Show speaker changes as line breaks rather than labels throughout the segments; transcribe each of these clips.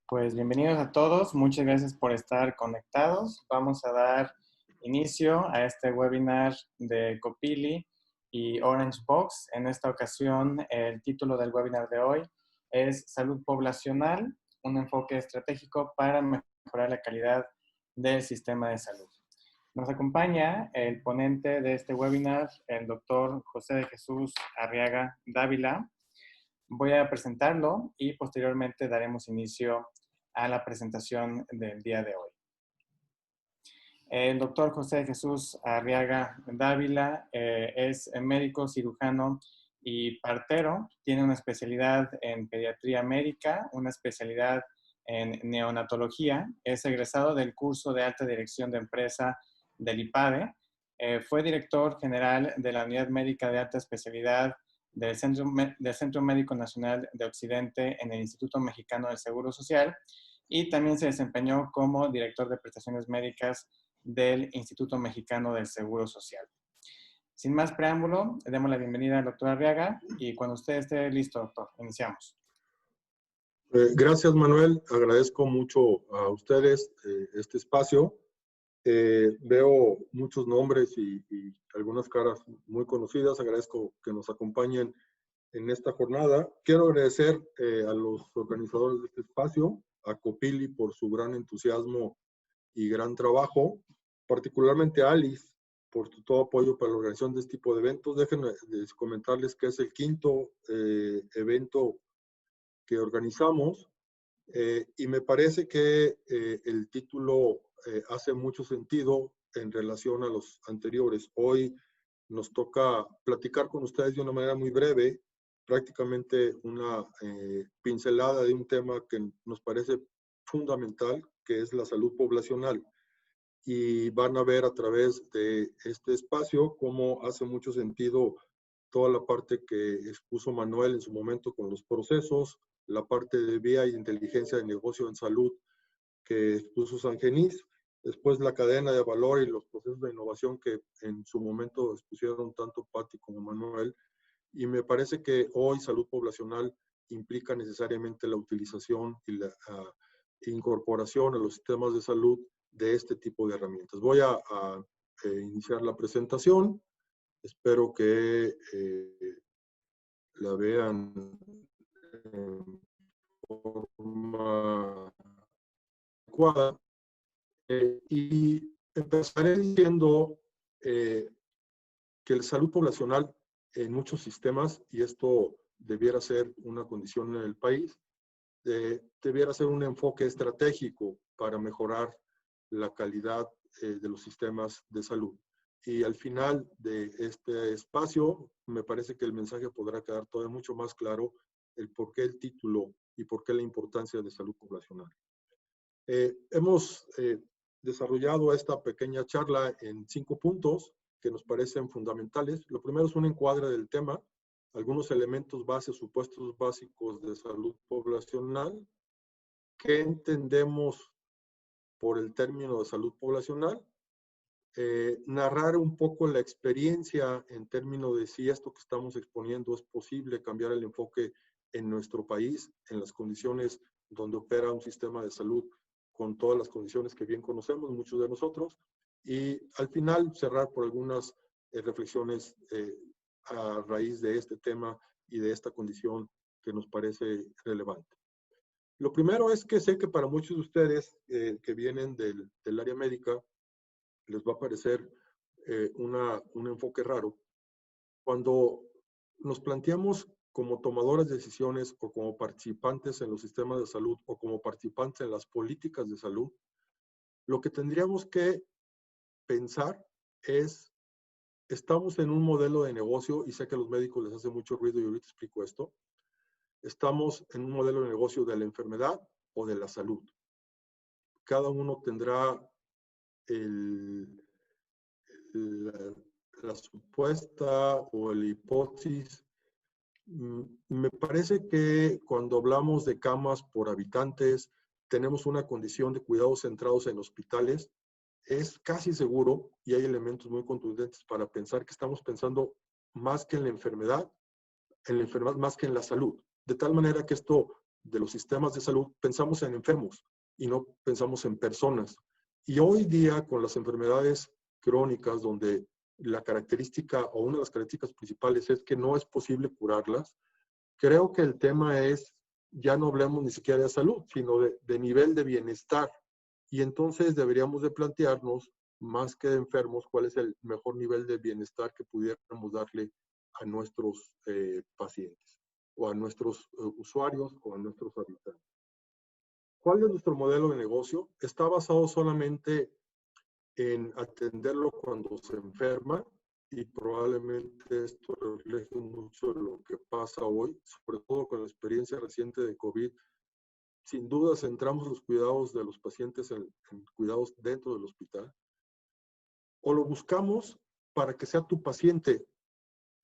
Pues bienvenidos a todos, muchas gracias por estar conectados. Vamos a dar inicio a este webinar de Copili y Orange Box. En esta ocasión, el título del webinar de hoy es Salud Poblacional, un enfoque estratégico para mejorar la calidad del sistema de salud. Nos acompaña el ponente de este webinar, el doctor José de Jesús Arriaga Dávila. Voy a presentarlo y posteriormente daremos inicio a la presentación del día de hoy. El doctor José Jesús Arriaga Dávila es médico, cirujano y partero. Tiene una especialidad en pediatría médica, una especialidad en neonatología. Es egresado del curso de alta dirección de empresa del IPADE. Fue director general de la Unidad Médica de Alta Especialidad del Centro Médico Nacional de Occidente en el Instituto Mexicano del Seguro Social y también se desempeñó como director de prestaciones médicas del Instituto Mexicano del Seguro Social. Sin más preámbulo, le damos la bienvenida al doctor Arriaga y cuando usted esté listo, doctor, iniciamos.
Gracias, Manuel. Agradezco mucho a ustedes este espacio. Veo muchos nombres y algunas caras muy conocidas. Agradezco que nos acompañen en esta jornada. Quiero agradecer a los organizadores de este espacio, a Copili por su gran entusiasmo y gran trabajo, particularmente a Alice por todo apoyo para la organización de este tipo de eventos. Déjenme comentarles que es el quinto evento que organizamos y me parece que el título hace mucho sentido en relación a los anteriores. Hoy nos toca platicar con ustedes de una manera muy breve, prácticamente una pincelada de un tema que nos parece fundamental, que es la salud poblacional. Y van a ver a través de este espacio cómo hace mucho sentido toda la parte que expuso Manuel en su momento con los procesos, la parte de vía y inteligencia de negocio en salud que expuso San Genís, después la cadena de valor y los procesos de innovación que en su momento expusieron tanto Patti como Manuel. Y me parece que hoy salud poblacional implica necesariamente la utilización y la incorporación a los sistemas de salud de este tipo de herramientas. Voy a iniciar la presentación. Espero que la vean en forma adecuada. Y empezaré diciendo que la salud poblacional en muchos sistemas, y esto debiera ser una condición en el país, debiera ser un enfoque estratégico para mejorar la calidad de los sistemas de salud. Y al final de este espacio, me parece que el mensaje podrá quedar todavía mucho más claro el por qué el título y por qué la importancia de salud poblacional. Hemos desarrollado esta pequeña charla en 5 puntos que nos parecen fundamentales. Lo primero es un encuadre del tema, algunos elementos bases, supuestos básicos de salud poblacional. ¿Qué entendemos por el término de salud poblacional? Narrar un poco la experiencia en términos de si esto que estamos exponiendo es posible cambiar el enfoque en nuestro país, en las condiciones donde opera un sistema de salud con todas las condiciones que bien conocemos muchos de nosotros, y al final cerrar por algunas reflexiones a raíz de este tema y de esta condición que nos parece relevante. Lo primero es que sé que para muchos de ustedes que vienen del área médica les va a parecer un enfoque raro. Cuando nos planteamos como tomadores de decisiones o como participantes en los sistemas de salud o como participantes en las políticas de salud, lo que tendríamos que pensar es, estamos en un modelo de negocio, y sé que a los médicos les hace mucho ruido y ahorita explico esto, estamos en un modelo de negocio de la enfermedad o de la salud. Cada uno tendrá la supuesta o la hipótesis. Me parece que cuando hablamos de camas por habitantes, tenemos una condición de cuidados centrados en hospitales. Es casi seguro, y hay elementos muy contundentes para pensar que estamos pensando más que en la enfermedad más que en la salud. De tal manera que esto de los sistemas de salud, pensamos en enfermos y no pensamos en personas. Y hoy día, con las enfermedades crónicas, donde la característica o una de las características principales es que no es posible curarlas, creo que el tema es, ya no hablemos ni siquiera de salud, sino de nivel de bienestar. Y entonces deberíamos de plantearnos, más que de enfermos, cuál es el mejor nivel de bienestar que pudiéramos darle a nuestros pacientes, o a nuestros usuarios, o a nuestros habitantes. ¿Cuál es nuestro modelo de negocio? Está basado solamente en atenderlo cuando se enferma, y probablemente esto refleje mucho lo que pasa hoy, sobre todo con la experiencia reciente de COVID. Sin duda centramos los cuidados de los pacientes en cuidados dentro del hospital, o lo buscamos para que sea tu paciente.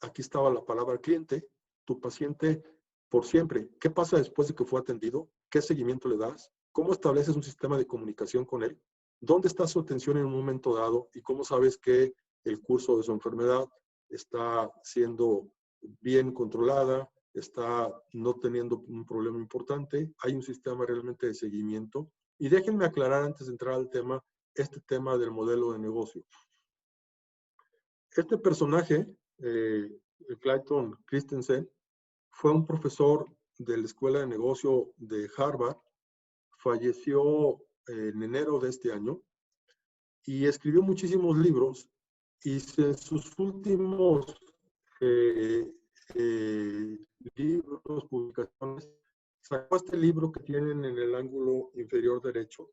Aquí estaba la palabra cliente, tu paciente por siempre. ¿Qué pasa después de que fue atendido? ¿Qué seguimiento le das? ¿Cómo estableces un sistema de comunicación con él? ¿Dónde está su atención en un momento dado? ¿Y cómo sabes que el curso de su enfermedad está siendo bien controlada? ¿Está no teniendo un problema importante? ¿Hay un sistema realmente de seguimiento? Y déjenme aclarar antes de entrar al tema, este tema del modelo de negocio. Este personaje, Clayton Christensen, fue un profesor de la Escuela de Negocio de Harvard, falleció en enero de este año y escribió muchísimos libros, y en sus últimos libros, publicaciones, sacó este libro que tienen en el ángulo inferior derecho,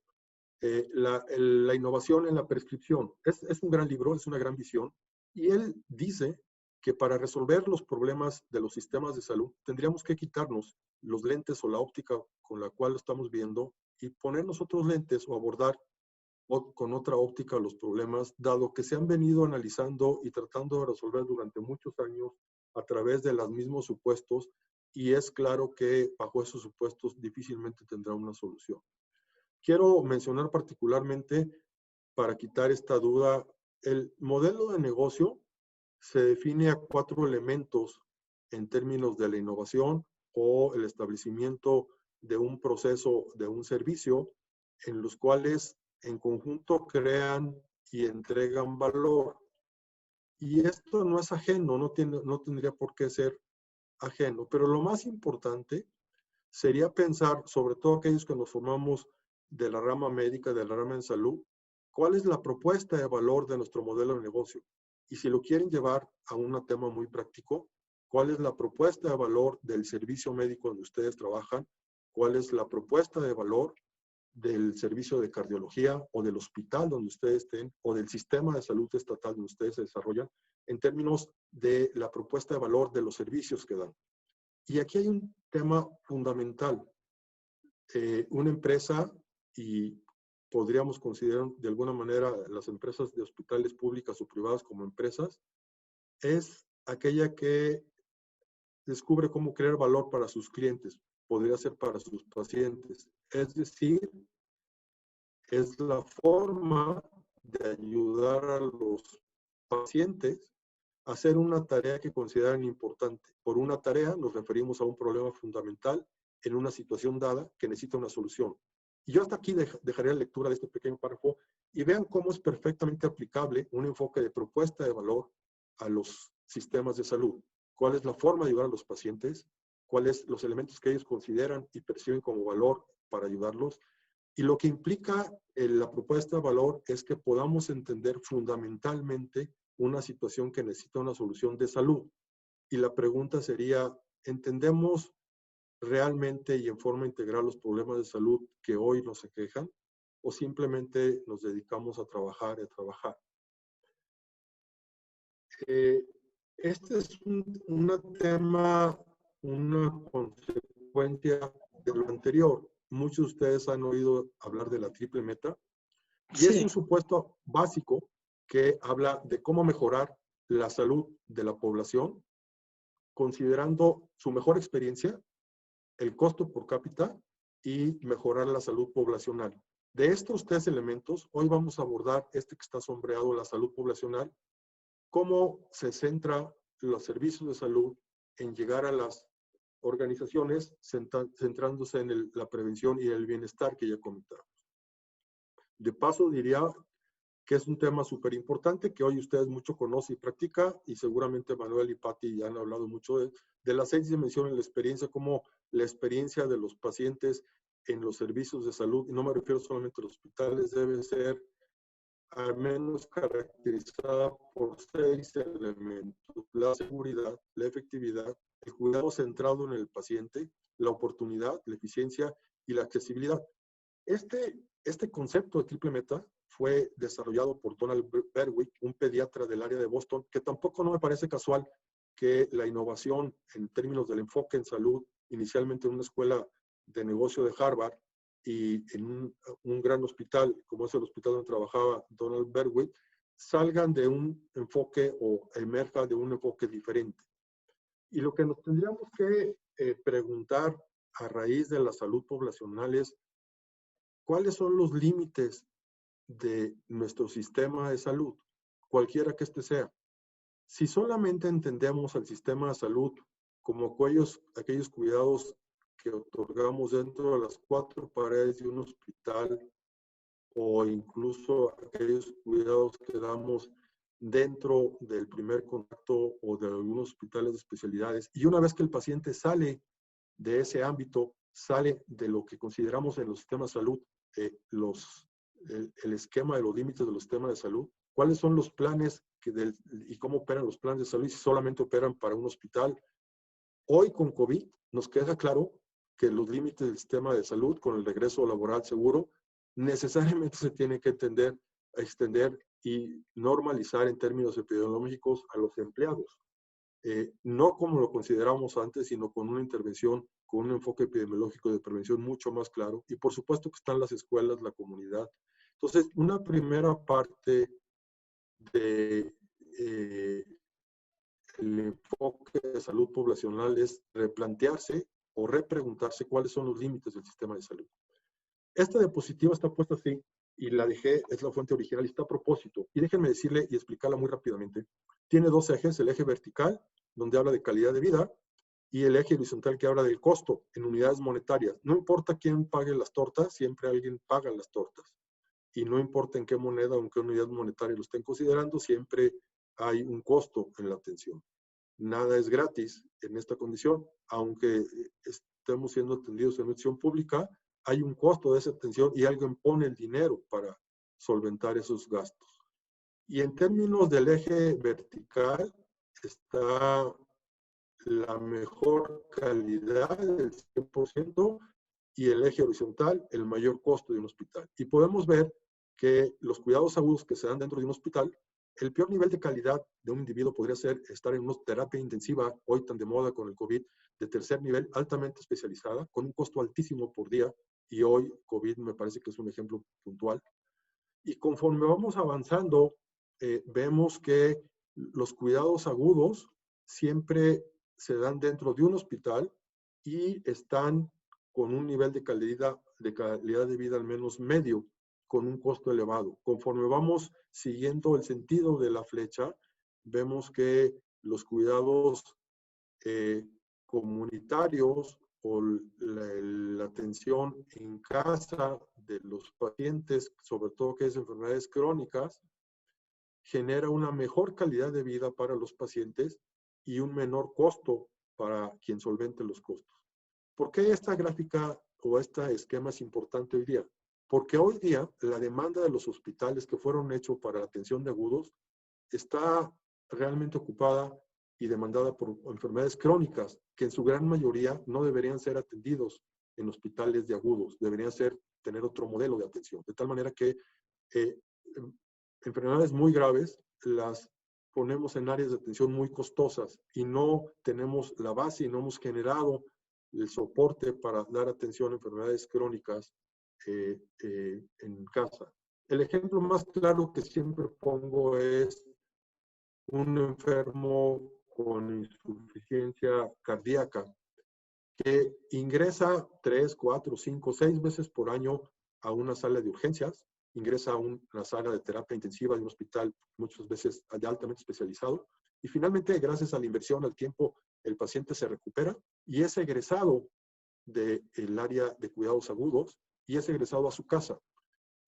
la innovación en la prescripción. Es un gran libro, es una gran visión, y él dice que para resolver los problemas de los sistemas de salud tendríamos que quitarnos los lentes o la óptica con la cual lo estamos viendo y ponernos otros lentes o abordar con otra óptica los problemas, dado que se han venido analizando y tratando de resolver durante muchos años a través de los mismos supuestos, y es claro que bajo esos supuestos difícilmente tendrá una solución. Quiero mencionar particularmente, para quitar esta duda, el modelo de negocio se define a 4 elementos en términos de la innovación o el establecimiento de un proceso, de un servicio, en los cuales en conjunto crean y entregan valor. Y esto no es ajeno, no tendría por qué ser ajeno, pero lo más importante sería pensar, sobre todo aquellos que nos formamos de la rama médica, de la rama en salud, cuál es la propuesta de valor de nuestro modelo de negocio. Y si lo quieren llevar a un tema muy práctico, cuál es la propuesta de valor del servicio médico donde ustedes trabajan, cuál es la propuesta de valor del servicio de cardiología o del hospital donde ustedes estén, o del sistema de salud estatal donde ustedes se desarrollan, en términos de la propuesta de valor de los servicios que dan. Y aquí hay un tema fundamental. Una empresa, y podríamos considerar de alguna manera las empresas de hospitales públicas o privadas como empresas, es aquella que descubre cómo crear valor para sus clientes, podría ser para sus pacientes. Es decir, es la forma de ayudar a los pacientes a hacer una tarea que consideran importante. Por una tarea nos referimos a un problema fundamental en una situación dada que necesita una solución. Y yo hasta aquí dejaré la lectura de este pequeño párrafo y vean cómo es perfectamente aplicable un enfoque de propuesta de valor a los sistemas de salud. ¿Cuál es la forma de ayudar a los pacientes? ¿Cuáles son los elementos que ellos consideran y perciben como valor para ayudarlos? Y lo que implica la propuesta de valor es que podamos entender fundamentalmente una situación que necesita una solución de salud. Y la pregunta sería, ¿entendemos realmente y en forma integral los problemas de salud que hoy nos aquejan? ¿O simplemente nos dedicamos a trabajar y a trabajar? Este es un tema, una consecuencia de lo anterior. Muchos de ustedes han oído hablar de la triple meta, y es un supuesto básico que habla de cómo mejorar la salud de la población, considerando su mejor experiencia, el costo por cápita y mejorar la salud poblacional. De estos 3 elementos, hoy vamos a abordar este que está sombreado, la salud poblacional, cómo se centra los servicios de salud en llegar a las organizaciones centrándose en la prevención y el bienestar que ya comentamos. De paso, diría que es un tema súper importante que hoy ustedes mucho conocen y practican, y seguramente Manuel y Patti ya han hablado mucho de las 6 dimensiones de la experiencia, como la experiencia de los pacientes en los servicios de salud, y no me refiero solamente a los hospitales, debe ser al menos caracterizada por 6 elementos: la seguridad, la efectividad, el cuidado centrado en el paciente, la oportunidad, la eficiencia y la accesibilidad. Este concepto de triple meta fue desarrollado por Donald Berwick, un pediatra del área de Boston, que tampoco no me parece casual que la innovación en términos del enfoque en salud, inicialmente en una escuela de negocio de Harvard y en un gran hospital, como es el hospital donde trabajaba Donald Berwick, salgan de un enfoque o emerja de un enfoque diferente. Y lo que nos tendríamos que preguntar a raíz de la salud poblacional es: ¿cuáles son los límites de nuestro sistema de salud, cualquiera que este sea? Si solamente entendemos al sistema de salud como aquellos cuidados que otorgamos dentro de las 4 paredes de un hospital, o incluso aquellos cuidados que damos dentro del primer contacto o de algunos hospitales de especialidades, y una vez que el paciente sale de ese ámbito, sale de lo que consideramos en los sistemas de salud, el esquema de los límites de los sistemas de salud, cuáles son los planes y cómo operan los planes de salud, y si solamente operan para un hospital. Hoy con COVID nos queda claro que los límites del sistema de salud, con el regreso laboral seguro, necesariamente se tiene que extender y normalizar en términos epidemiológicos a los empleados. No como lo considerábamos antes, sino con una intervención, con un enfoque epidemiológico de prevención mucho más claro. Y por supuesto que están las escuelas, la comunidad. Entonces, una primera parte de el enfoque de salud poblacional es replantearse o repreguntarse cuáles son los límites del sistema de salud. Esta diapositiva está puesta así, y la dejé, es la fuente original y está a propósito. Y déjenme decirle y explicarla muy rápidamente. Tiene 2 ejes: el eje vertical, donde habla de calidad de vida, y el eje horizontal, que habla del costo en unidades monetarias. No importa quién pague las tortas, siempre alguien paga las tortas. Y no importa en qué moneda o en qué unidad monetaria lo estén considerando, siempre hay un costo en la atención. Nada es gratis en esta condición, aunque estemos siendo atendidos en una institución pública, hay un costo de esa atención y alguien pone el dinero para solventar esos gastos. Y en términos del eje vertical está la mejor calidad del 100%, y el eje horizontal, el mayor costo de un hospital. Y podemos ver que los cuidados agudos que se dan dentro de un hospital, el peor nivel de calidad de un individuo podría ser estar en una terapia intensiva, hoy tan de moda con el COVID, de tercer nivel, altamente especializada, con un costo altísimo por día, y hoy COVID me parece que es un ejemplo puntual. Y conforme vamos avanzando, vemos que los cuidados agudos siempre se dan dentro de un hospital y están con un nivel de calidad de vida al menos medio, con un costo elevado. Conforme vamos siguiendo el sentido de la flecha, vemos que los cuidados comunitarios o la atención en casa de los pacientes, sobre todo que es enfermedades crónicas, genera una mejor calidad de vida para los pacientes y un menor costo para quien solvente los costos. ¿Por qué esta gráfica o este esquema es importante hoy día? Porque hoy día la demanda de los hospitales que fueron hechos para la atención de agudos está realmente ocupada y demandada por enfermedades crónicas, que en su gran mayoría no deberían ser atendidos en hospitales de agudos, deberían tener otro modelo de atención, de tal manera que enfermedades muy graves las ponemos en áreas de atención muy costosas y no tenemos la base y no hemos generado el soporte para dar atención a enfermedades crónicas en casa. El ejemplo más claro que siempre pongo es un enfermo con insuficiencia cardíaca que ingresa 3, 4, 5, 6 veces por año a una sala de urgencias, ingresa a una sala de terapia intensiva de un hospital muchas veces altamente especializado, y finalmente, gracias a la inversión, al tiempo, el paciente se recupera y es egresado del área de cuidados agudos y es egresado a su casa.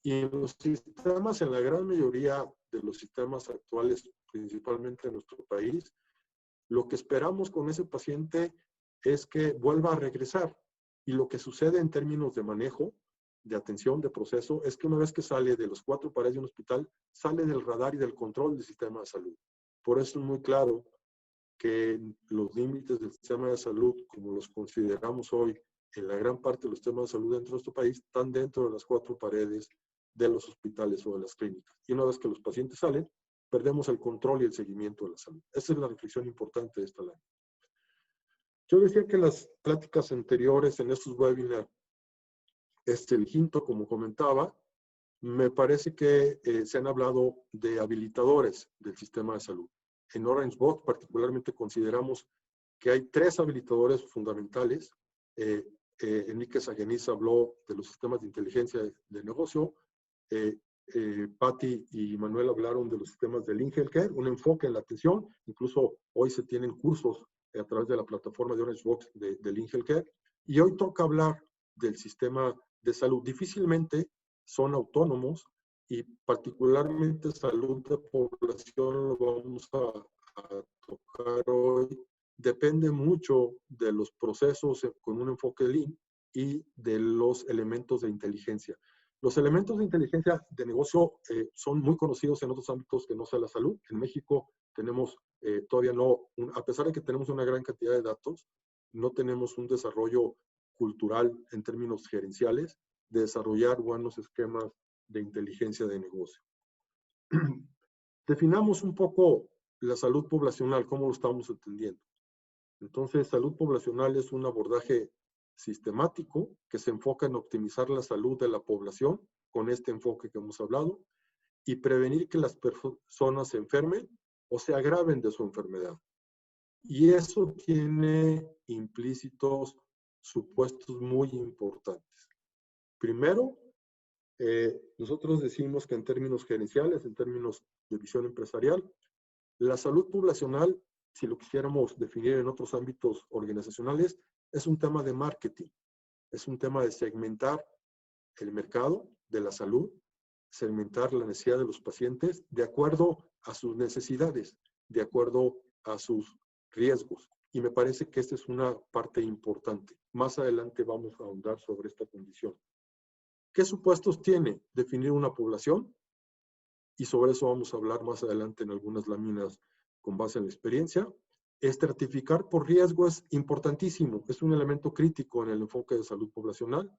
Y en los sistemas, en la gran mayoría de los sistemas actuales, principalmente en nuestro país, lo que esperamos con ese paciente es que vuelva a regresar. Y lo que sucede en términos de manejo, de atención, de proceso, es que una vez que sale de los 4 paredes de un hospital, sale del radar y del control del sistema de salud. Por eso es muy claro que los límites del sistema de salud, como los consideramos hoy en la gran parte de los sistemas de salud dentro de nuestro país, están dentro de las 4 paredes de los hospitales o de las clínicas. Y una vez que los pacientes salen, perdemos el control y el seguimiento de la salud. Esa es la reflexión importante de esta ley. Yo decía que las pláticas anteriores en estos webinars, el quinto, como comentaba, me parece que se han hablado de habilitadores del sistema de salud. En Orange Box particularmente consideramos que hay 3 habilitadores fundamentales. Enrique Sageniz habló de los sistemas de inteligencia de negocio. Patti y Manuel hablaron de los sistemas del InHealthcare, un enfoque en la atención. Incluso hoy se tienen cursos a través de la plataforma de Orange Box del InHealthcare. Y hoy toca hablar del sistema de salud. Difícilmente son autónomos y particularmente salud de población lo vamos a tocar hoy. Depende mucho de los procesos con un enfoque Lean y de los elementos de inteligencia. Los elementos de inteligencia de negocio son muy conocidos en otros ámbitos que no sea la salud. En México tenemos todavía no, a pesar de que tenemos una gran cantidad de datos, no tenemos un desarrollo cultural en términos gerenciales de desarrollar buenos esquemas de inteligencia de negocio. Definamos un poco la salud poblacional, cómo lo estamos entendiendo. Entonces, salud poblacional es un abordaje sistemático que se enfoca en optimizar la salud de la población con este enfoque que hemos hablado y prevenir que las personas se enfermen o se agraven de su enfermedad. Y eso tiene implícitos supuestos muy importantes. Primero, nosotros decimos que en términos gerenciales, en términos de visión empresarial, la salud poblacional, si lo quisiéramos definir en otros ámbitos organizacionales, es un tema de marketing, es un tema de segmentar el mercado de la salud, segmentar la necesidad de los pacientes de acuerdo a sus necesidades, de acuerdo a sus riesgos. Y me parece que esta es una parte importante. Más adelante vamos a ahondar sobre esta condición. ¿Qué supuestos tiene definir una población? Y sobre eso vamos a hablar más adelante en algunas láminas con base en la experiencia. Estratificar por riesgo es importantísimo, es un elemento crítico en el enfoque de salud poblacional.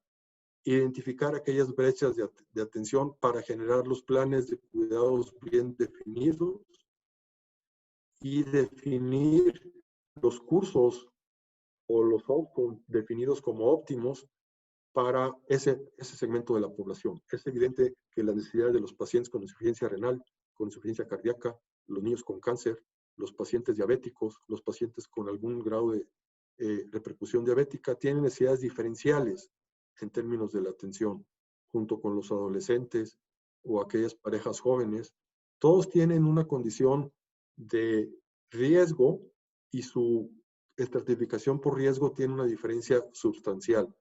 Identificar aquellas brechas de atención para generar los planes de cuidados bien definidos y definir los cursos o los outcomes definidos como óptimos para ese segmento de la población. Es evidente que las necesidades de los pacientes con insuficiencia renal, con insuficiencia cardíaca, los niños con cáncer, los pacientes diabéticos, los pacientes con algún grado de repercusión diabética, tienen necesidades diferenciales en términos de la atención, junto con los adolescentes o aquellas parejas jóvenes. Todos tienen una condición de riesgo y su estratificación por riesgo tiene una diferencia sustancial.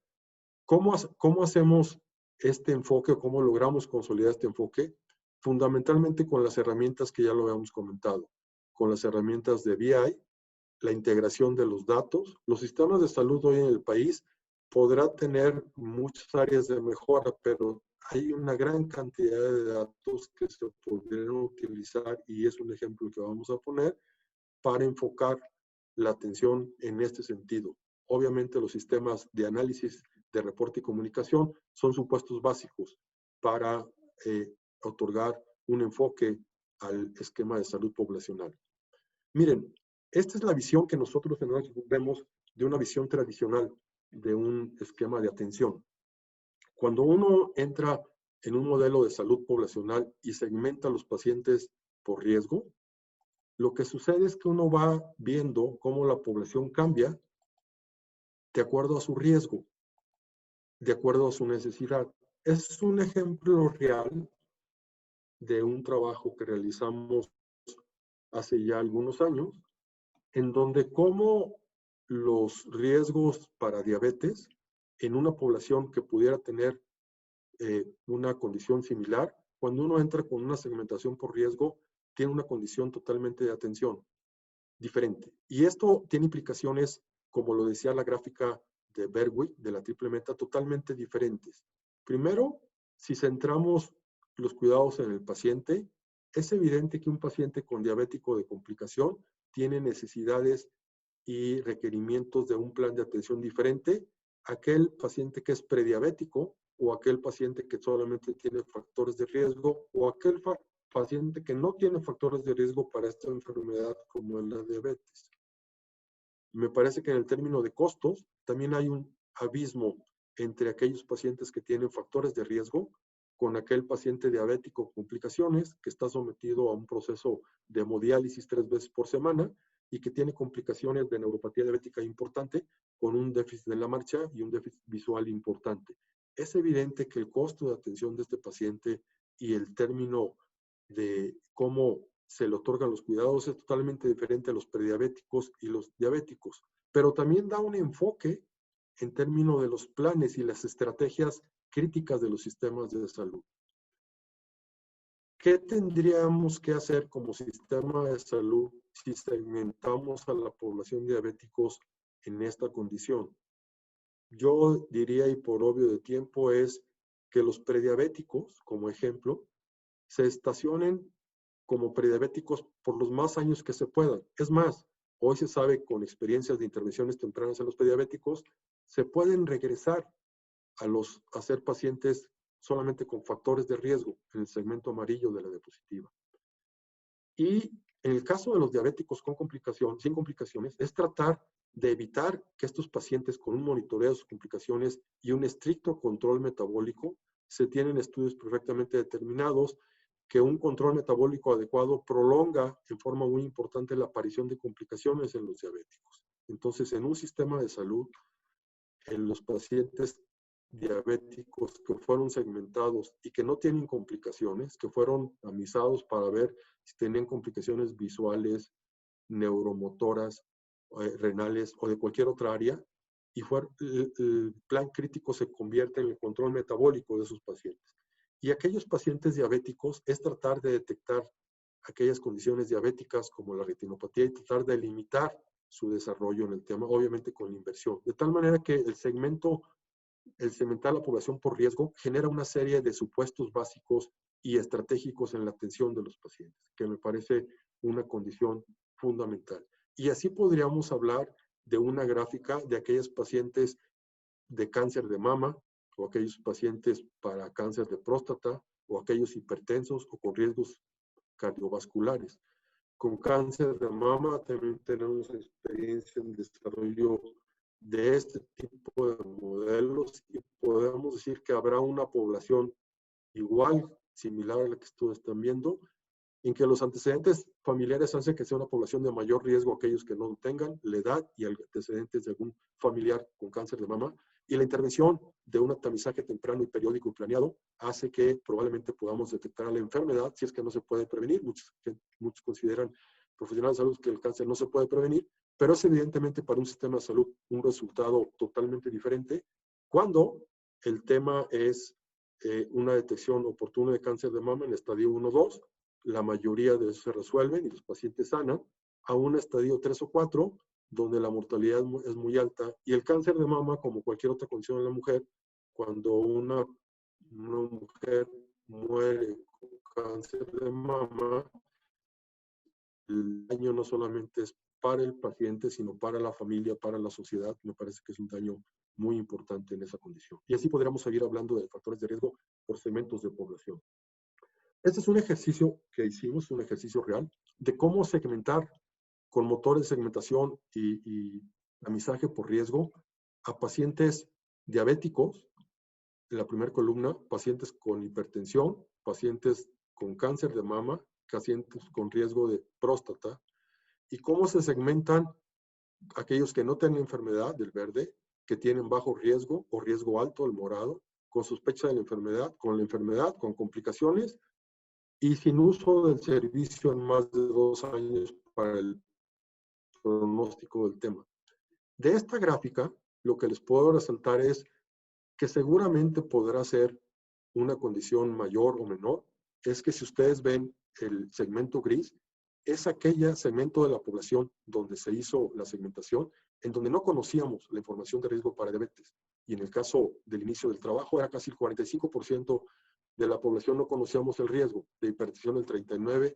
¿Cómo hacemos este enfoque o cómo logramos consolidar este enfoque? Fundamentalmente con las herramientas que ya lo habíamos comentado, con las herramientas de BI, la integración de los datos. Los sistemas de salud hoy en el país podrá tener muchas áreas de mejora, pero hay una gran cantidad de datos que se podrían utilizar y es un ejemplo que vamos a poner para enfocar la atención en este sentido. Obviamente los sistemas de análisis de reporte y comunicación son supuestos básicos para otorgar un enfoque al esquema de salud poblacional. Miren, esta es la visión que nosotros en Orange vemos de una visión tradicional de un esquema de atención. Cuando uno entra en un modelo de salud poblacional y segmenta a los pacientes por riesgo, lo que sucede es que uno va viendo cómo la población cambia de acuerdo a su riesgo, de acuerdo a su necesidad. Es un ejemplo real de un trabajo que realizamos hace ya algunos años, en donde cómo los riesgos para diabetes en una población que pudiera tener una condición similar. Cuando uno entra con una segmentación por riesgo, tiene una condición totalmente de atención diferente. Y esto tiene implicaciones, como lo decía la gráfica de Berwick, de la triple meta, totalmente diferentes. Primero, si centramos los cuidados en el paciente, es evidente que un paciente con diabético de complicación tiene necesidades y requerimientos de un plan de atención diferente a aquel paciente que es prediabético o aquel paciente que solamente tiene factores de riesgo o aquel paciente que no tiene factores de riesgo para esta enfermedad como es la diabetes. Me parece que en el término de costos también hay un abismo entre aquellos pacientes que tienen factores de riesgo con aquel paciente diabético con complicaciones que está sometido a un proceso de hemodiálisis 3 veces por semana y que tiene complicaciones de neuropatía diabética importante con un déficit en la marcha y un déficit visual importante. Es evidente que el costo de atención de este paciente y el término de cómo se le otorgan los cuidados es totalmente diferente a los prediabéticos y los diabéticos, pero también da un enfoque en términos de los planes y las estrategias críticas de los sistemas de salud. ¿Qué tendríamos que hacer como sistema de salud si segmentamos a la población de diabéticos en esta condición? Yo diría, y por obvio de tiempo, es que los prediabéticos, como ejemplo, se estacionen como prediabéticos por los más años que se puedan. Es más, hoy se sabe con experiencias de intervenciones tempranas en los prediabéticos, se pueden regresar a ser pacientes solamente con factores de riesgo en el segmento amarillo de la diapositiva. Y en el caso de los diabéticos con sin complicaciones, es tratar de evitar que estos pacientes con un monitoreo de sus complicaciones y un estricto control metabólico, se tienen estudios perfectamente determinados que un control metabólico adecuado prolonga en forma muy importante la aparición de complicaciones en los diabéticos. Entonces, en un sistema de salud, en los pacientes diabéticos que fueron segmentados y que no tienen complicaciones, que fueron tamizados para ver si tenían complicaciones visuales, neuromotoras, renales o de cualquier otra área, y el plan crítico se convierte en el control metabólico de esos pacientes. Y aquellos pacientes diabéticos es tratar de detectar aquellas condiciones diabéticas como la retinopatía y tratar de limitar su desarrollo en el tema, obviamente con la inversión. De tal manera que el segmentar la población por riesgo genera una serie de supuestos básicos y estratégicos en la atención de los pacientes, que me parece una condición fundamental. Y así podríamos hablar de una gráfica de aquellos pacientes de cáncer de mama, o aquellos pacientes para cáncer de próstata, o aquellos hipertensos o con riesgos cardiovasculares. Con cáncer de mama también tenemos experiencia en desarrollo de este tipo de modelos y podemos decir que habrá una población igual, similar a la que ustedes están viendo, en que los antecedentes familiares hacen que sea una población de mayor riesgo aquellos que no lo tengan, la edad y antecedentes de algún familiar con cáncer de mama, y la intervención de un tamizaje temprano y periódico y planeado hace que probablemente podamos detectar la enfermedad si es que no se puede prevenir. Muchos consideran, profesionales de salud, que el cáncer no se puede prevenir, pero es evidentemente para un sistema de salud un resultado totalmente diferente cuando el tema es una detección oportuna de cáncer de mama en estadio 1-2, la mayoría de eso se resuelven y los pacientes sanan, a un estadio 3 o 4, donde la mortalidad es muy alta, y el cáncer de mama, como cualquier otra condición en la mujer, cuando una mujer muere con cáncer de mama, el daño no solamente es para el paciente, sino para la familia, para la sociedad. Me parece que es un daño muy importante en esa condición. Y así podríamos seguir hablando de factores de riesgo por segmentos de población. Este es un ejercicio que hicimos, un ejercicio real, de cómo segmentar con motores de segmentación y tamizaje por riesgo a pacientes diabéticos, en la primera columna, pacientes con hipertensión, pacientes con cáncer de mama, pacientes con riesgo de próstata, y cómo se segmentan aquellos que no tienen enfermedad, del verde, que tienen bajo riesgo o riesgo alto, el morado, con sospecha de la enfermedad, con complicaciones, y sin uso del servicio en más de 2 años para el pronóstico del tema. De esta gráfica, lo que les puedo resaltar es que seguramente podrá ser una condición mayor o menor, es que si ustedes ven el segmento gris, es aquel segmento de la población donde se hizo la segmentación, en donde no conocíamos la información de riesgo para diabetes. Y en el caso del inicio del trabajo, era casi el 45% de la población no conocíamos el riesgo de hipertensión del 39%,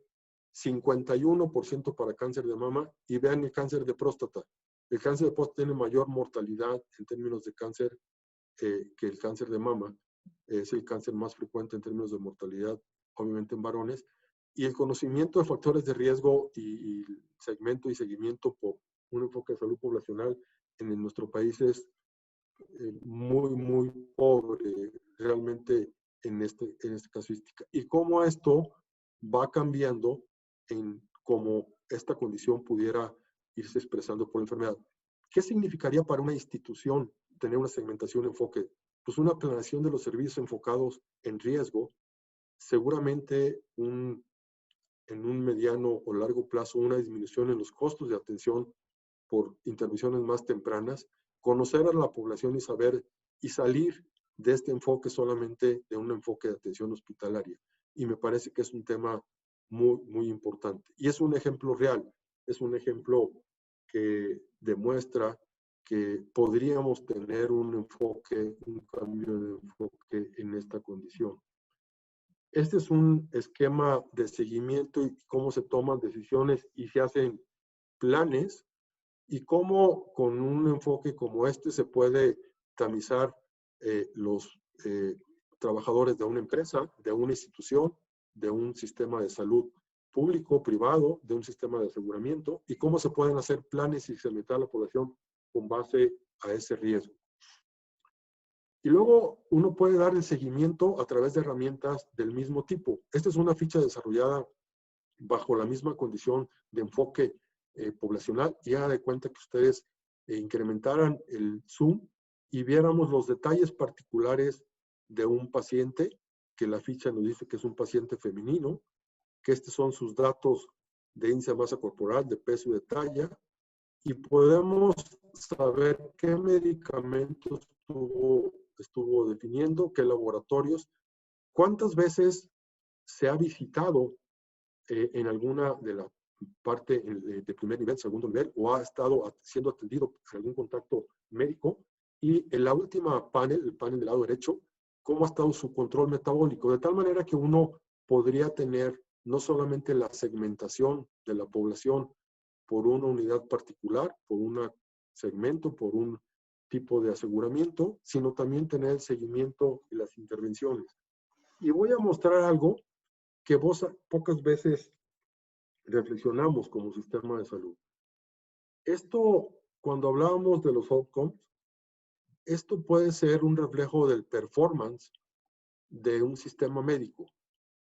51% para cáncer de mama, y vean el cáncer de próstata. El cáncer de próstata tiene mayor mortalidad en términos de cáncer que el cáncer de mama. Es el cáncer más frecuente en términos de mortalidad, obviamente en varones, y el conocimiento de factores de riesgo y segmento y seguimiento por un enfoque de salud poblacional en nuestro país es muy pobre realmente en esta casuística. Y cómo esto va cambiando en cómo esta condición pudiera irse expresando por la enfermedad. ¿Qué significaría para una institución tener una segmentación enfoque? Pues una planeación de los servicios enfocados en riesgo, seguramente en un mediano o largo plazo una disminución en los costos de atención por intervenciones más tempranas, conocer a la población y saber y salir de este enfoque solamente de un enfoque de atención hospitalaria. Y me parece que es un tema muy importante. Y es un ejemplo real, es un ejemplo que demuestra que podríamos tener un enfoque, un cambio de enfoque en esta condición. Este es un esquema de seguimiento y cómo se toman decisiones y se hacen planes, y cómo con un enfoque como este se puede tamizar los trabajadores de una empresa, de una institución, de un sistema de salud público, privado, de un sistema de aseguramiento, y cómo se pueden hacer planes y segmentar a la población con base a ese riesgo. Y luego uno puede dar el seguimiento a través de herramientas del mismo tipo. Esta es una ficha desarrollada bajo la misma condición de enfoque poblacional, y haga de cuenta que ustedes incrementaran el zoom y viéramos los detalles particulares de un paciente, que la ficha nos dice que es un paciente femenino, que estos son sus datos de índice de masa corporal, de peso y de talla, y podemos saber qué medicamentos estuvo definiendo, qué laboratorios, cuántas veces se ha visitado en alguna de la parte de primer nivel, segundo nivel, o ha estado siendo atendido por algún contacto médico. Y en la última panel, el panel del lado derecho, cómo ha estado su control metabólico, de tal manera que uno podría tener no solamente la segmentación de la población por una unidad particular, por un segmento, por un tipo de aseguramiento, sino también tener el seguimiento y las intervenciones. Y voy a mostrar algo que pocas veces reflexionamos como sistema de salud. Esto, cuando hablábamos de los outcomes, esto puede ser un reflejo del performance de un sistema médico.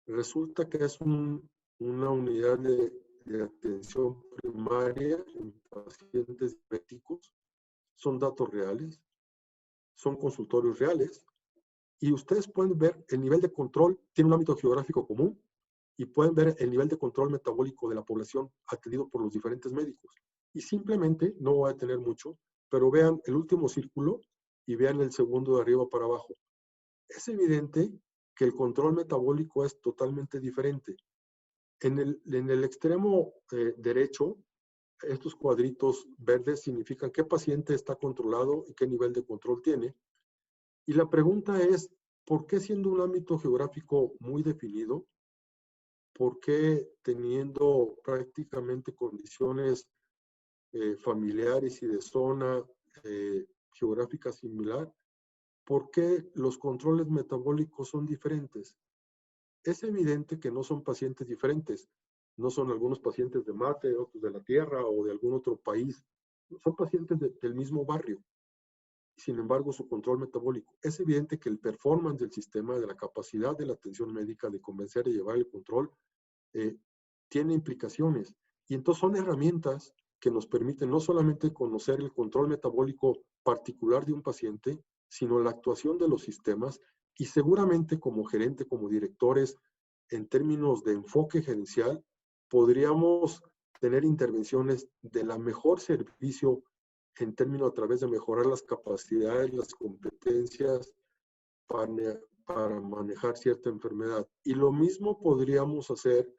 Resulta que es una unidad de atención primaria en pacientes diabéticos. Son datos reales, son consultorios reales, y ustedes pueden ver el nivel de control, tiene un ámbito geográfico común, y pueden ver el nivel de control metabólico de la población atendido por los diferentes médicos. Y simplemente, no voy a tener mucho, pero vean el último círculo y vean el segundo de arriba para abajo. Es evidente que el control metabólico es totalmente diferente. En el extremo derecho, estos cuadritos verdes significan qué paciente está controlado y qué nivel de control tiene. Y la pregunta es, ¿por qué siendo un ámbito geográfico muy definido, por qué teniendo prácticamente condiciones familiares y de zona geográfica similar, por qué los controles metabólicos son diferentes? Es evidente que no son pacientes diferentes, no son algunos pacientes de Mate, otros de la Tierra o de algún otro país, son pacientes del mismo barrio. Sin embargo, su control metabólico. Es evidente que el performance del sistema, de la capacidad de la atención médica de convencer y llevar el control, tiene implicaciones. Y entonces son herramientas que nos permiten no solamente conocer el control metabólico particular de un paciente, sino la actuación de los sistemas, y seguramente como gerente, como directores, en términos de enfoque gerencial, podríamos tener intervenciones de la mejor servicio en términos a través de mejorar las capacidades, las competencias para manejar cierta enfermedad. Y lo mismo podríamos hacer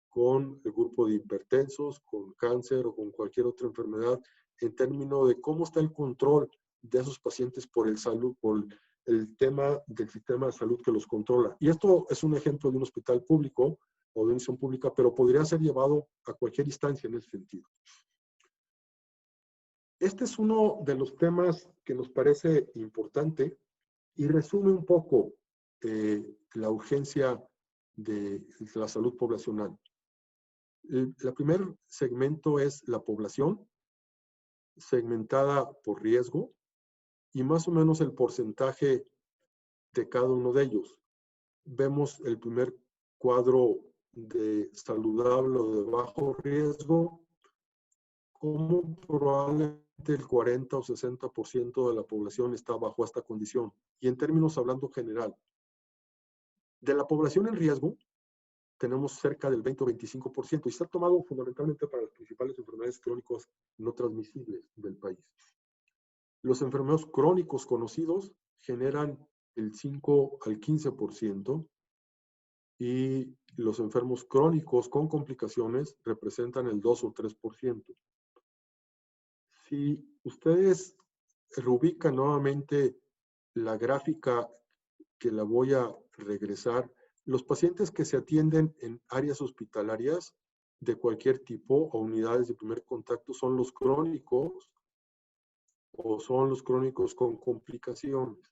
con el grupo de hipertensos, con cáncer o con cualquier otra enfermedad, en términos de cómo está el control de esos pacientes por el tema del sistema de salud que los controla. Y esto es un ejemplo de un hospital público o de una institución pública, pero podría ser llevado a cualquier instancia en ese sentido. Este es uno de los temas que nos parece importante y resume un poco la urgencia de la salud poblacional. El primer segmento es la población, segmentada por riesgo, y más o menos el porcentaje de cada uno de ellos. Vemos el primer cuadro de saludable o de bajo riesgo, como probablemente el 40 o 60% de la población está bajo esta condición. Y en términos hablando general, de la población en riesgo, tenemos cerca del 20 o 25%, y está tomado fundamentalmente para las principales enfermedades crónicas no transmisibles del país. Los enfermedades crónicos conocidos generan el 5 al 15%, y los enfermos crónicos con complicaciones representan el 2 o 3%. Si ustedes reubican nuevamente la gráfica, que la voy a regresar, los pacientes que se atienden en áreas hospitalarias de cualquier tipo o unidades de primer contacto son los crónicos o son los crónicos con complicaciones.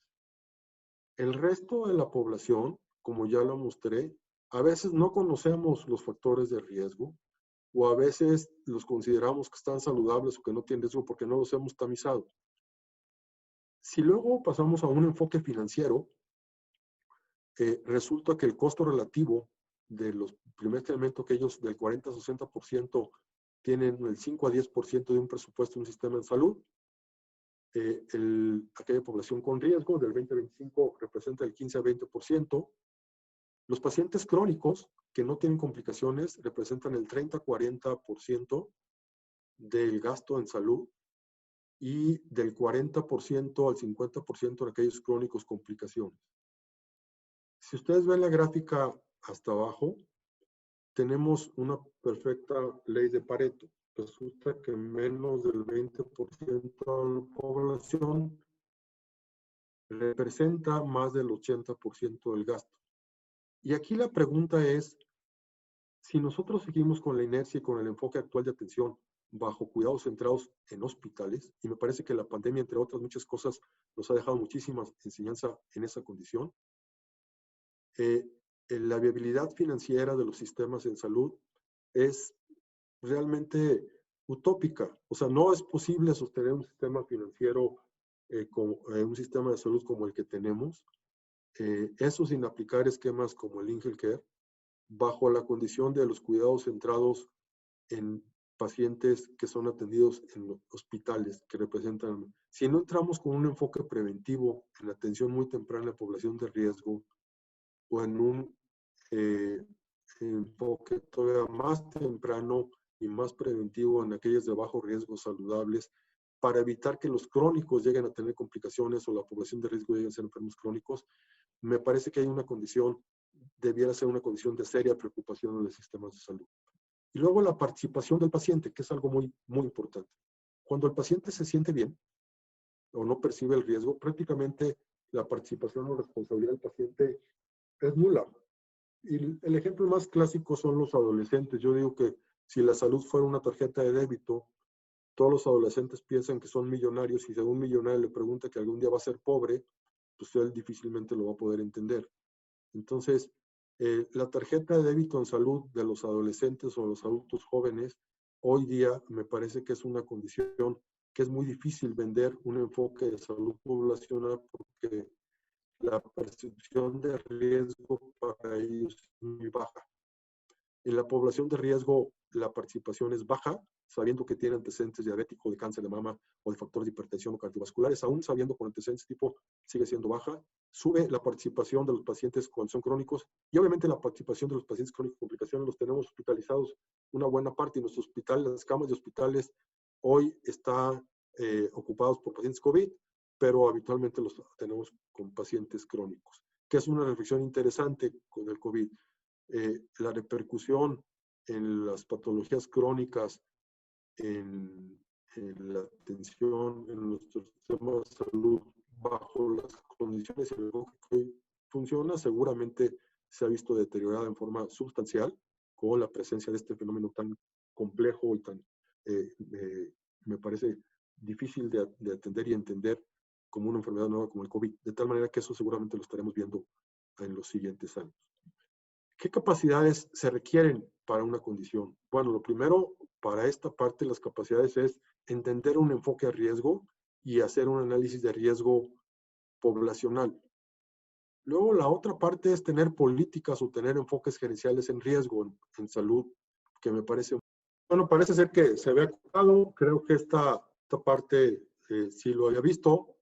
El resto de la población, como ya lo mostré, a veces no conocemos los factores de riesgo o a veces los consideramos que están saludables o que no tienen riesgo porque no los hemos tamizado. Si luego pasamos a un enfoque financiero, resulta que el costo relativo de los primeros elementos, que ellos del 40 a 60% tienen el 5 a 10% de un presupuesto en un sistema de salud. Aquella población con riesgo del 20 a 25 representa el 15 a 20%. Los pacientes crónicos que no tienen complicaciones representan el 30 a 40% del gasto en salud, y del 40% al 50% de aquellos crónicos complicaciones. Si ustedes ven la gráfica hasta abajo, tenemos una perfecta ley de Pareto. Resulta que menos del 20% de la población representa más del 80% del gasto. Y aquí la pregunta es, si nosotros seguimos con la inercia y con el enfoque actual de atención bajo cuidados centrados en hospitales, y me parece que la pandemia, entre otras muchas cosas, nos ha dejado muchísimas enseñanzas en esa condición, la viabilidad financiera de los sistemas en salud es realmente utópica. O sea, no es posible sostener un sistema financiero, un sistema de salud como el que tenemos, eso sin aplicar esquemas como el InHealthCare, bajo la condición de los cuidados centrados en pacientes que son atendidos en hospitales, que representan, si no entramos con un enfoque preventivo en la atención muy temprana de la población de riesgo, o en un enfoque todavía más temprano y más preventivo en aquellas de bajo riesgo saludables, para evitar que los crónicos lleguen a tener complicaciones o la población de riesgo llegue a ser enfermos crónicos, me parece que hay una condición, debiera ser una condición de seria preocupación en los sistemas de salud. Y luego la participación del paciente, que es algo muy, muy importante. Cuando el paciente se siente bien o no percibe el riesgo, prácticamente la participación o responsabilidad del paciente es nula. Y el ejemplo más clásico son los adolescentes. Yo digo que si la salud fuera una tarjeta de débito, todos los adolescentes piensan que son millonarios, y si a un millonario le pregunta que algún día va a ser pobre, pues él difícilmente lo va a poder entender. Entonces, la tarjeta de débito en salud de los adolescentes o los adultos jóvenes, hoy día me parece que es una condición que es muy difícil vender un enfoque de salud poblacional, porque la percepción de riesgo para ellos es muy baja. En la población de riesgo, la participación es baja, sabiendo que tiene antecedentes diabéticos, de cáncer de mama o de factores de hipertensión o cardiovasculares, aún sabiendo con antecedentes tipo, sigue siendo baja. Sube la participación de los pacientes cuando son crónicos, y obviamente la participación de los pacientes crónicos con complicaciones los tenemos hospitalizados una buena parte, y nuestros hospitales, las camas de hospitales, hoy está ocupados por pacientes COVID, pero habitualmente los tenemos con pacientes crónicos, que es una reflexión interesante con el COVID. La repercusión en las patologías crónicas, en la atención en nuestro sistema de salud bajo las condiciones en las que funciona, seguramente se ha visto deteriorada en forma sustancial con la presencia de este fenómeno tan complejo y tan, me parece, difícil de atender y entender como una enfermedad nueva como el COVID, de tal manera que eso seguramente lo estaremos viendo en los siguientes años. ¿Qué capacidades se requieren para una condición? Bueno, lo primero, para esta parte, las capacidades es entender un enfoque a riesgo y hacer un análisis de riesgo poblacional. Luego, la otra parte es tener políticas o tener enfoques gerenciales en riesgo, en salud, que me parece... Bueno, parece ser que se ve acotado. Creo que esta parte sí lo había visto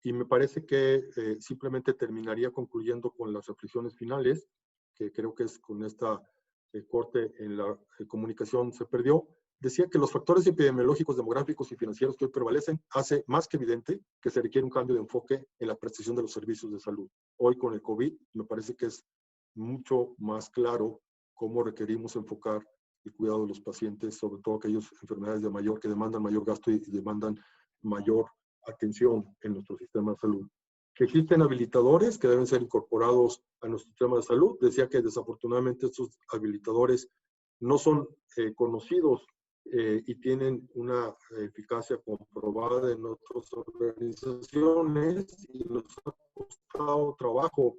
y me parece que simplemente terminaría concluyendo con las reflexiones finales, que creo que es con esta corte en la comunicación se perdió. Decía que los factores epidemiológicos, demográficos y financieros que hoy prevalecen hace más que evidente que se requiere un cambio de enfoque en la prestación de los servicios de salud. Hoy con el COVID me parece que es mucho más claro cómo requerimos enfocar el cuidado de los pacientes, sobre todo aquellas enfermedades de mayor que demandan mayor gasto y demandan mayor atención en nuestro sistema de salud. Que existen habilitadores que deben ser incorporados a nuestro sistema de salud. Decía que desafortunadamente estos habilitadores no son conocidos y tienen una eficacia comprobada en otras organizaciones y nos ha costado trabajo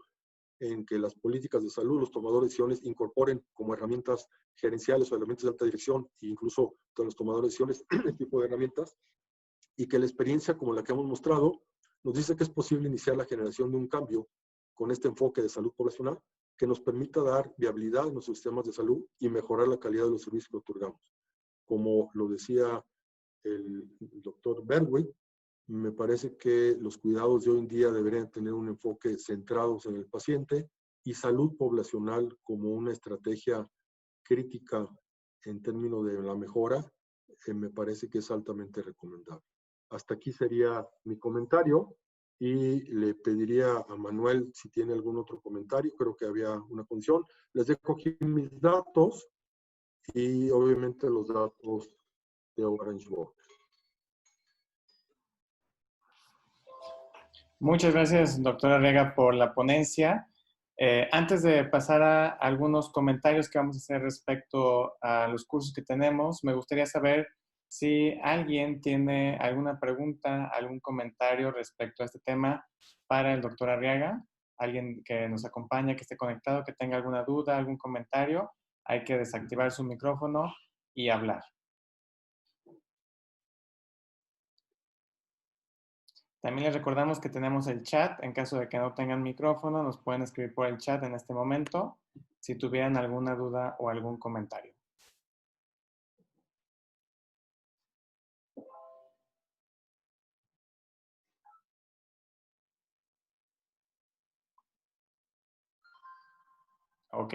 en que las políticas de salud, los tomadores de decisiones incorporen como herramientas gerenciales o elementos de alta dirección e incluso con los tomadores de decisiones este tipo de herramientas, y que la experiencia como la que hemos mostrado nos dice que es posible iniciar la generación de un cambio con este enfoque de salud poblacional que nos permita dar viabilidad en nuestros sistemas de salud y mejorar la calidad de los servicios que otorgamos. Como lo decía el doctor Berwick, me parece que los cuidados de hoy en día deberían tener un enfoque centrado en el paciente y salud poblacional como una estrategia crítica en términos de la mejora, me parece que es altamente recomendable. Hasta aquí sería mi comentario y le pediría a Manuel si tiene algún otro comentario. Creo que había una condición. Les dejo aquí mis datos y obviamente los datos de Orange Box.
Muchas gracias, doctora Arriaga, por la ponencia. Antes de pasar a algunos comentarios que vamos a hacer respecto a los cursos que tenemos, me gustaría saber si alguien tiene alguna pregunta, algún comentario respecto a este tema para el doctor Arriaga. Alguien que nos acompaña, que esté conectado, que tenga alguna duda, algún comentario, hay que desactivar su micrófono y hablar. También les recordamos que tenemos el chat. En caso de que no tengan micrófono, nos pueden escribir por el chat en este momento si tuvieran alguna duda o algún comentario. Ok.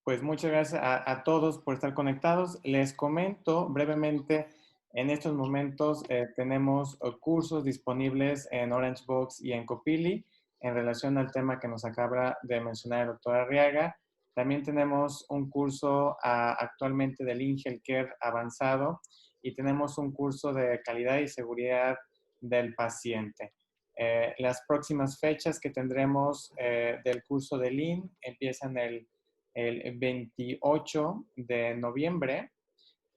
Pues muchas gracias a todos por estar conectados. Les comento brevemente, en estos momentos tenemos cursos disponibles en Orange Box y en Copili en relación al tema que nos acaba de mencionar el doctor Arriaga. También tenemos un curso actualmente del InHealthcare avanzado y tenemos un curso de calidad y seguridad del paciente. Las próximas fechas que tendremos del curso del IN empiezan el 28 de noviembre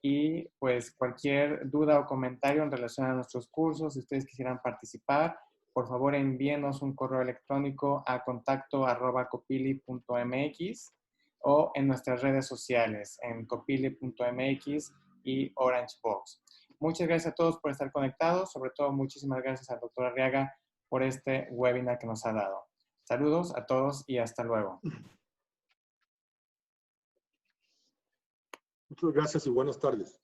y pues cualquier duda o comentario en relación a nuestros cursos, si ustedes quisieran participar, por favor envíenos un correo electrónico a contacto@copili.mx o en nuestras redes sociales en copili.mx y Orange Box. Muchas gracias a todos por estar conectados, sobre todo muchísimas gracias al doctor Arriaga por este webinar que nos ha dado. Saludos a todos y hasta luego.
Muchas gracias y buenas tardes.